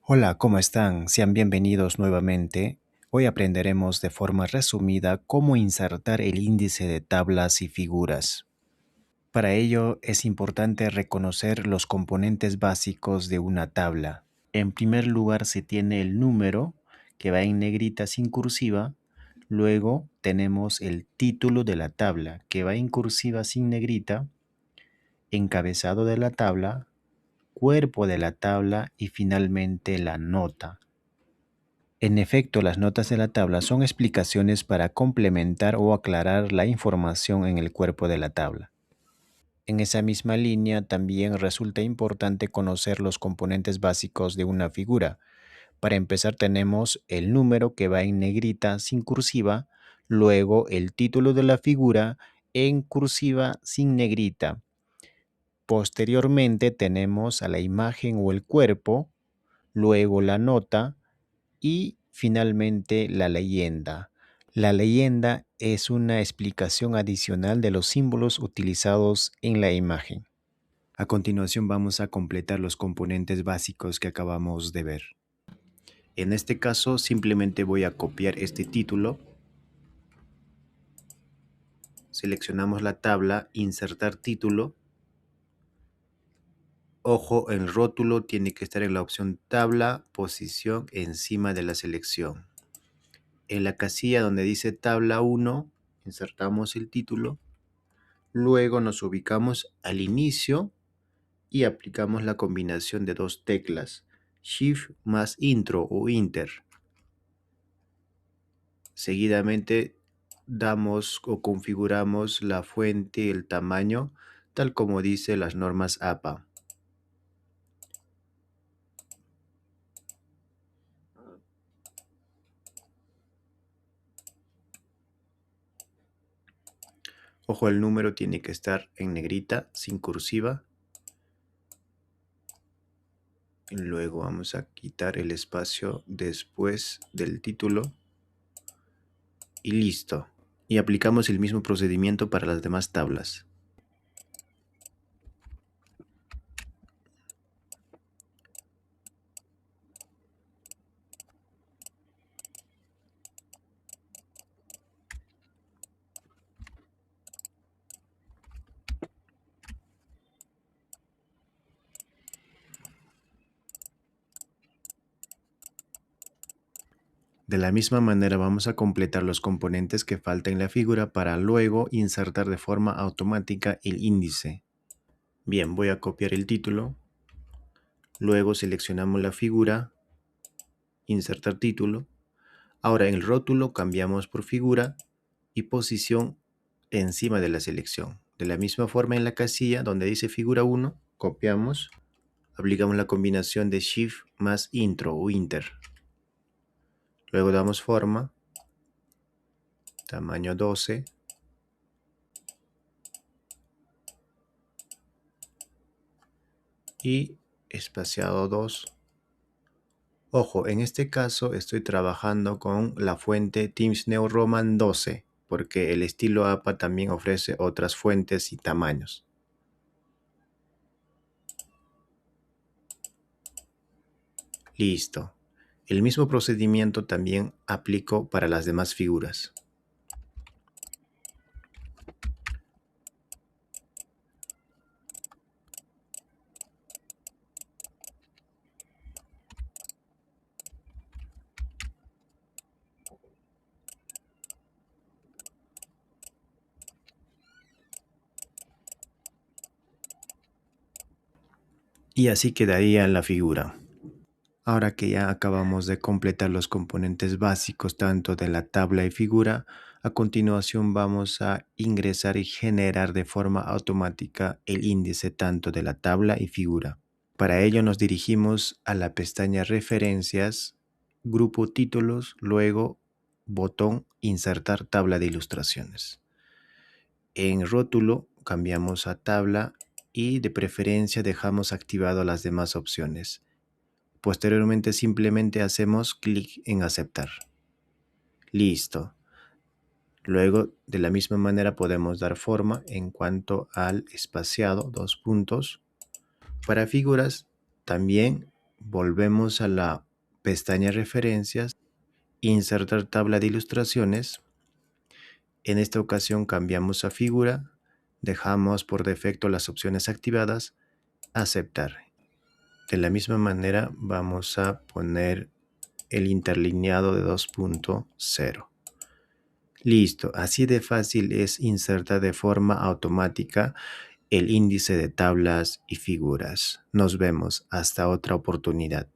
Hola, ¿cómo están? Sean bienvenidos nuevamente. Hoy aprenderemos de forma resumida cómo insertar el índice de tablas y figuras. Para ello es importante reconocer los componentes básicos de una tabla. En primer lugar se tiene el número, que va en negrita sin cursiva. Luego tenemos el título de la tabla, que va en cursiva sin negrita, encabezado de la tabla, cuerpo de la tabla y finalmente la nota. En efecto, las notas de la tabla son explicaciones para complementar o aclarar la información en el cuerpo de la tabla. En esa misma línea, también resulta importante conocer los componentes básicos de una figura. Para empezar, tenemos el número que va en negrita sin cursiva, luego el título de la figura en cursiva sin negrita. Posteriormente tenemos a la imagen o el cuerpo, luego la nota, y finalmente la leyenda. La leyenda es una explicación adicional de los símbolos utilizados en la imagen. A continuación vamos a completar los componentes básicos que acabamos de ver. En este caso simplemente voy a copiar este título. Seleccionamos la tabla, insertar título. Ojo, el rótulo tiene que estar en la opción tabla, posición encima de la selección. En la casilla donde dice tabla 1, insertamos el título. Luego nos ubicamos al inicio y aplicamos la combinación de dos teclas, Shift más Intro o Enter. Seguidamente damos o configuramos la fuente y el tamaño tal como dice las normas APA. Ojo, el número tiene que estar en negrita, sin cursiva. Y luego vamos a quitar el espacio después del título. Y listo. Y aplicamos el mismo procedimiento para las demás tablas. De la misma manera vamos a completar los componentes que faltan en la figura para luego insertar de forma automática el índice. Bien, voy a copiar el título, luego seleccionamos la figura, insertar título. Ahora en el rótulo cambiamos por figura y posición encima de la selección. De la misma forma en la casilla donde dice figura 1, copiamos, aplicamos la combinación de Shift más Intro o Enter. Luego damos forma, tamaño 12. Y espaciado 2. Ojo, en este caso estoy trabajando con la fuente Times New Roman 12, porque el estilo APA también ofrece otras fuentes y tamaños. Listo. El mismo procedimiento también aplico para las demás figuras. Y así quedaría la figura. Ahora que ya acabamos de completar los componentes básicos tanto de la tabla y figura, a continuación vamos a ingresar y generar de forma automática el índice tanto de la tabla y figura. Para ello nos dirigimos a la pestaña Referencias, Grupo Títulos, luego botón Insertar tabla de ilustraciones. En Rótulo cambiamos a Tabla y de preferencia dejamos activado las demás opciones. Posteriormente simplemente hacemos clic en aceptar. Listo. Luego de la misma manera podemos dar forma en cuanto al espaciado, 2 puntos. Para figuras también volvemos a la pestaña Referencias, Insertar tabla de ilustraciones. En esta ocasión cambiamos a figura, dejamos por defecto las opciones activadas, Aceptar. De la misma manera vamos a poner el interlineado de 2.0. Listo, así de fácil es insertar de forma automática el índice de tablas y figuras. Nos vemos hasta otra oportunidad.